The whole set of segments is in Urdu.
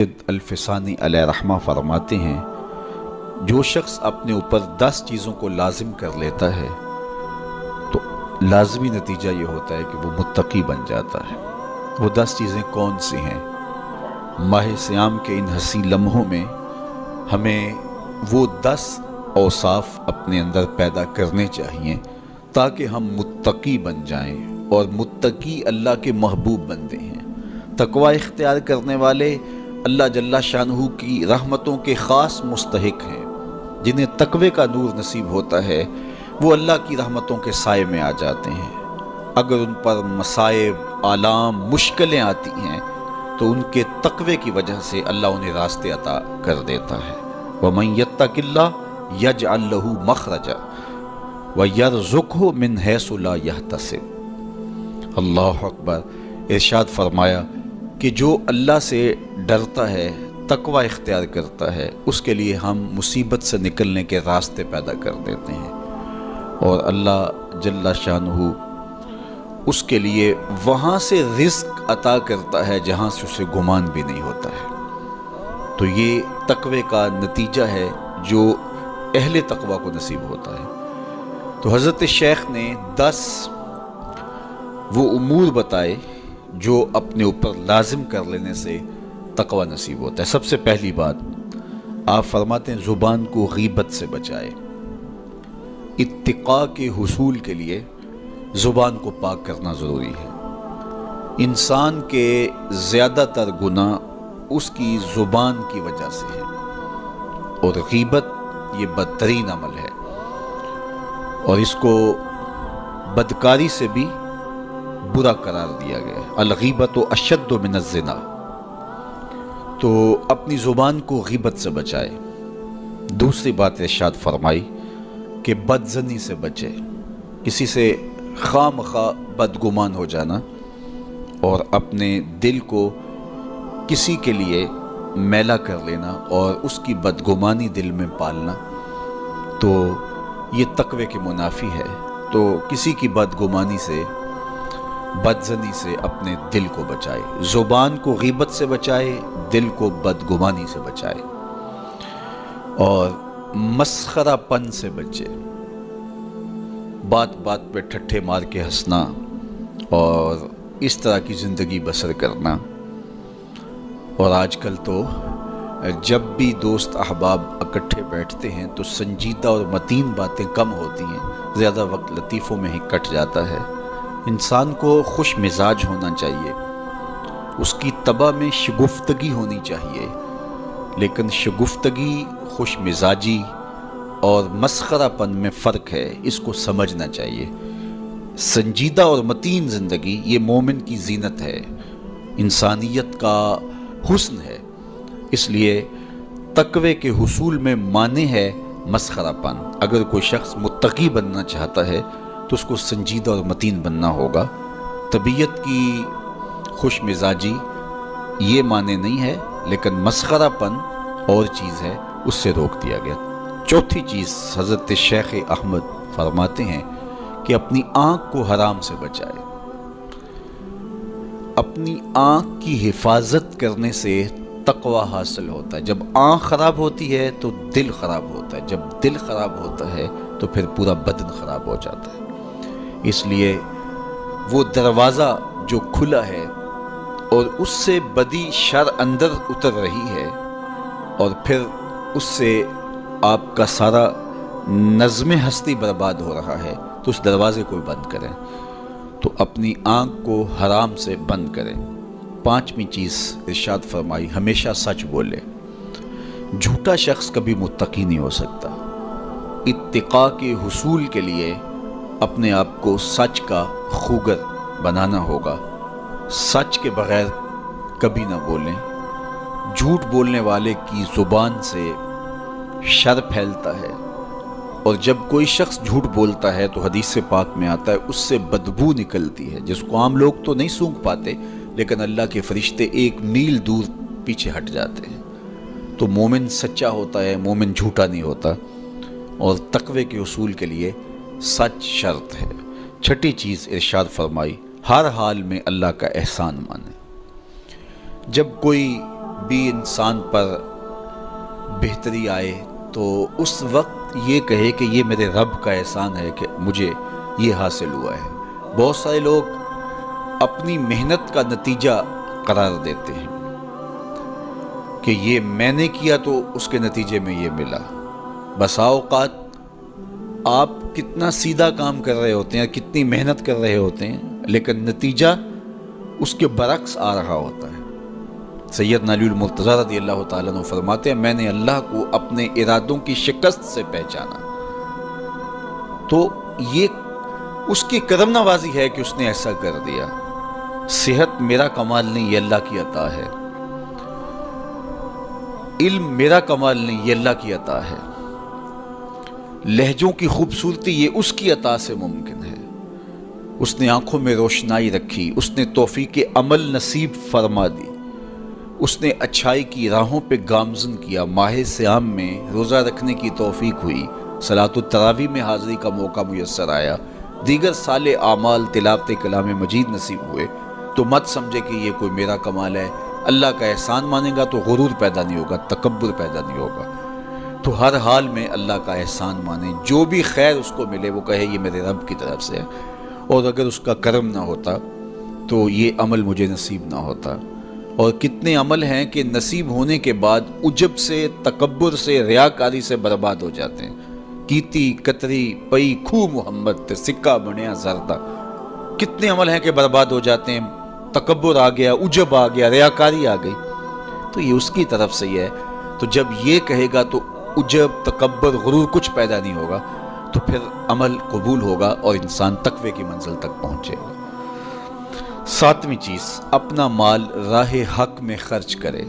الفسانی علیہ رحمہ فرماتے ہیں، جو شخص اپنے اوپر 10 چیزوں کو لازم کر لیتا ہے تو لازمی نتیجہ یہ ہوتا ہے کہ وہ متقی بن جاتا ہے۔ وہ 10 چیزیں کون سی ہیں؟ ماہ صیام کے ان حسین لمحوں میں ہمیں وہ 10 اوصاف اپنے اندر پیدا کرنے چاہیے تاکہ ہم متقی بن جائیں، اور متقی اللہ کے محبوب بندے ہیں۔ تقوی اختیار کرنے والے اللہ جل شانہ کی رحمتوں کے خاص مستحق ہیں۔ جنہیں تقوی کا نور نصیب ہوتا ہے وہ اللہ کی رحمتوں کے سائے میں آ جاتے ہیں۔ اگر ان پر مصائب، آلام، مشکلیں آتی ہیں تو ان کے تقوی کی وجہ سے اللہ انہیں راستے عطا کر دیتا ہے۔ وَمَن يَتَّقِ اللَّهَ يَجْعَل لَّهُ مَخْرَجًا وَيَرْزُقْهُ مِنْ حَيْثُ لَا يَحْتَسِبُ۔ اللہ اکبر۔ ارشاد فرمایا کہ جو اللہ سے ڈرتا ہے، تقوی اختیار کرتا ہے، اس کے لیے ہم مصیبت سے نکلنے کے راستے پیدا کر دیتے ہیں، اور اللہ جل شانہ اس کے لیے وہاں سے رزق عطا کرتا ہے جہاں سے اسے گمان بھی نہیں ہوتا ہے۔ تو یہ تقوی کا نتیجہ ہے جو اہل تقوی کو نصیب ہوتا ہے۔ تو حضرت شیخ نے 10 وہ امور بتائے جو اپنے اوپر لازم کر لینے سے تقوی نصیب ہوتا ہے۔ سب سے پہلی بات آپ فرماتے ہیں زبان کو غیبت سے بچائے۔ اتقاء کے حصول کے لیے زبان کو پاک کرنا ضروری ہے۔ انسان کے زیادہ تر گناہ اس کی زبان کی وجہ سے ہے، اور غیبت یہ بدترین عمل ہے، اور اس کو بدکاری سے بھی برا قرار دیا گیا ہے۔ الغیبت اشد من الزنا۔ تو اپنی زبان کو غیبت سے بچائے۔ دوسری بات ارشاد فرمائی کہ بدظنی سے بچے، کسی سے خواہ مخواہ بدگمان ہو جانا اور اپنے دل کو کسی کے لیے میلا کر لینا اور اس کی بدگمانی دل میں پالنا، تو یہ تقوی کے منافی ہے۔ تو کسی کی بدگمانی سے، بدظنی سے اپنے دل کو بچائے، زبان کو غیبت سے بچائے، دل کو بدگمانی سے بچائے، اور مسخرہ پن سے بچے۔ بات بات پہ ٹھٹھے مار کے ہنسنا اور اس طرح کی زندگی بسر کرنا۔ اور آج کل تو جب بھی دوست احباب اکٹھے بیٹھتے ہیں تو سنجیدہ اور متین باتیں کم ہوتی ہیں، زیادہ وقت لطیفوں میں ہی کٹ جاتا ہے۔ انسان کو خوش مزاج ہونا چاہیے، اس کی طبع میں شگفتگی ہونی چاہیے، لیکن شگفتگی، خوش مزاجی اور مسخرہ پن میں فرق ہے، اس کو سمجھنا چاہیے۔ سنجیدہ اور متین زندگی یہ مومن کی زینت ہے، انسانیت کا حسن ہے۔ اس لیے تقوی کے حصول میں مانع ہے مسخرہ پن۔ اگر کوئی شخص متقی بننا چاہتا ہے تو اس کو سنجیدہ اور متین بننا ہوگا۔ طبیعت کی خوش مزاجی یہ معنی نہیں ہے، لیکن مسخرہ پن اور چیز ہے، اس سے روک دیا گیا۔ چوتھی چیز حضرت شیخ احمد فرماتے ہیں کہ اپنی آنکھ کو حرام سے بچائے۔ اپنی آنکھ کی حفاظت کرنے سے تقوی حاصل ہوتا ہے۔ جب آنکھ خراب ہوتی ہے تو دل خراب ہوتا ہے، جب دل خراب ہوتا ہے تو پھر پورا بدن خراب ہو جاتا ہے۔ اس لیے وہ دروازہ جو کھلا ہے اور اس سے بدی شر اندر اتر رہی ہے، اور پھر اس سے آپ کا سارا نظم ہستی برباد ہو رہا ہے، تو اس دروازے کو بند کریں۔ تو اپنی آنکھ کو حرام سے بند کریں۔ پانچویں چیز ارشاد فرمائی ہمیشہ سچ بولے۔ جھوٹا شخص کبھی متقی نہیں ہو سکتا۔ اتقاء کے حصول کے لیے اپنے آپ کو سچ کا خوگر بنانا ہوگا۔ سچ کے بغیر کبھی نہ بولیں۔ جھوٹ بولنے والے کی زبان سے شر پھیلتا ہے، اور جب کوئی شخص جھوٹ بولتا ہے تو حدیث پاک میں آتا ہے اس سے بدبو نکلتی ہے، جس کو عام لوگ تو نہیں سونگھ پاتے، لیکن اللہ کے فرشتے 1 میل دور پیچھے ہٹ جاتے ہیں۔ تو مومن سچا ہوتا ہے، مومن جھوٹا نہیں ہوتا، اور تقوی کے اصول کے لیے سچ شرط ہے۔ چھٹی چیز ارشاد فرمائی ہر حال میں اللہ کا احسان مانے۔ جب کوئی بھی انسان پر بہتری آئے تو اس وقت یہ کہے کہ یہ میرے رب کا احسان ہے کہ مجھے یہ حاصل ہوا ہے۔ بہت سارے لوگ اپنی محنت کا نتیجہ قرار دیتے ہیں کہ یہ میں نے کیا تو اس کے نتیجے میں یہ ملا۔ بسا اوقات آپ کتنا سیدھا کام کر رہے ہوتے ہیں، کتنی محنت کر رہے ہوتے ہیں، لیکن نتیجہ اس کے برعکس آ رہا ہوتا ہے۔ سیدنا علی المرتضیٰ رضی اللہ تعالیٰ عنہ فرماتے ہیں میں نے اللہ کو اپنے ارادوں کی شکست سے پہچانا، تو یہ اس کی کرم نوازی ہے کہ اس نے ایسا کر دیا۔ صحت میرا کمال نہیں، یہ اللہ کی عطا ہے۔ علم میرا کمال نہیں، یہ اللہ کی عطا ہے۔ لہجوں کی خوبصورتی یہ اس کی عطا سے ممکن ہے۔ اس نے آنکھوں میں روشنائی رکھی، اس نے توفیق عمل نصیب فرما دی، اس نے اچھائی کی راہوں پہ گامزن کیا، ماہ صیام میں روزہ رکھنے کی توفیق ہوئی، صلاۃ التراویح میں حاضری کا موقع میسر آیا، دیگر صالح اعمال تلاوت کلام مجید نصیب ہوئے، تو مت سمجھے کہ یہ کوئی میرا کمال ہے۔ اللہ کا احسان مانے گا تو غرور پیدا نہیں ہوگا، تکبر پیدا نہیں ہوگا۔ تو ہر حال میں اللہ کا احسان مانے، جو بھی خیر اس کو ملے وہ کہے یہ میرے رب کی طرف سے ہے، اور اگر اس کا کرم نہ ہوتا تو یہ عمل مجھے نصیب نہ ہوتا۔ اور کتنے عمل ہیں کہ نصیب ہونے کے بعد عجب سے، تکبر سے، ریاکاری سے برباد ہو جاتے ہیں۔ کیتی کتری پئی کھو محمد تے سکہ بنیا زردہ، کتنے عمل ہیں کہ برباد ہو جاتے ہیں، تکبر آ گیا، عجب آ گیا، ریاکاری آ گئی، تو یہ اس کی طرف سے ہی ہے۔ تو جب یہ کہے گا تو عجب، تکبر، غرور کچھ پیدا نہیں ہوگا، تو پھر عمل قبول ہوگا اور انسان تقوی کی منزل تک پہنچے گا۔ ساتویں چیز، اپنا مال راہ حق میں خرچ کرے،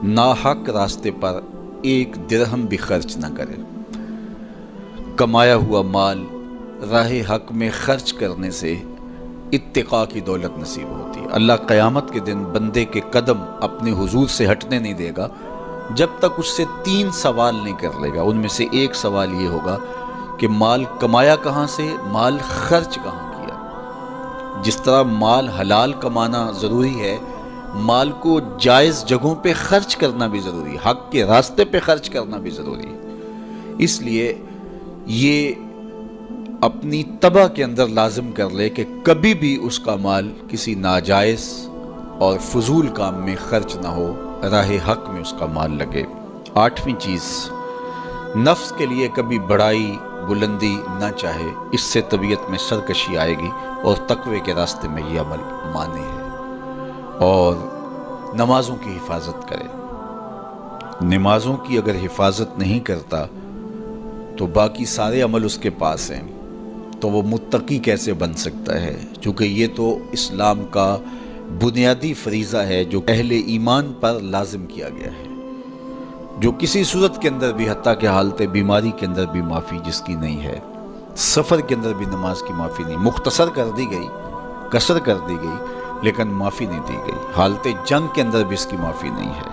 ناحق راستے پر ایک درہم بھی خرچ نہ کرے۔ کمایا ہوا مال راہ حق میں خرچ کرنے سے اتقاء کی دولت نصیب ہوتی ہے۔ اللہ قیامت کے دن بندے کے قدم اپنے حضور سے ہٹنے نہیں دے گا جب تک اس سے 3 سوال نہیں کر لے گا۔ ان میں سے ایک سوال یہ ہوگا کہ مال کمایا کہاں سے، مال خرچ کہاں کیا۔ جس طرح مال حلال کمانا ضروری ہے، مال کو جائز جگہوں پہ خرچ کرنا بھی ضروری ہے، حق کے راستے پہ خرچ کرنا بھی ضروری ہے۔ اس لیے یہ اپنی طبع کے اندر لازم کر لے کہ کبھی بھی اس کا مال کسی ناجائز اور فضول کام میں خرچ نہ ہو، راہ حق میں اس کا مال لگے۔ 8ویں چیز، نفس کے لیے کبھی بڑائی بلندی نہ چاہے، اس سے طبیعت میں سرکشی آئے گی اور تقوی کے راستے میں یہ عمل مانے ہے۔ اور نمازوں کی حفاظت کرے۔ نمازوں کی اگر حفاظت نہیں کرتا تو باقی سارے عمل اس کے پاس ہیں، تو وہ متقی کیسے بن سکتا ہے؟ چونکہ یہ تو اسلام کا بنیادی فریضہ ہے جو اہل ایمان پر لازم کیا گیا ہے، جو کسی صورت کے اندر بھی، حتیٰ کہ حالت بیماری کے اندر بھی معافی جس کی نہیں ہے، سفر کے اندر بھی نماز کی معافی نہیں، مختصر کر دی گئی، قصر کر دی گئی، لیکن معافی نہیں دی گئی، حالت جنگ کے اندر بھی اس کی معافی نہیں ہے۔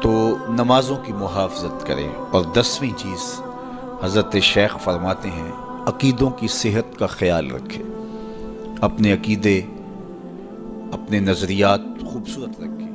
تو نمازوں کی محافظت کرے۔ اور 10ویں چیز، حضرت شیخ فرماتے ہیں عقیدوں کی صحت کا خیال رکھے، اپنے عقیدے، اپنے نظریات خوبصورت رکھے۔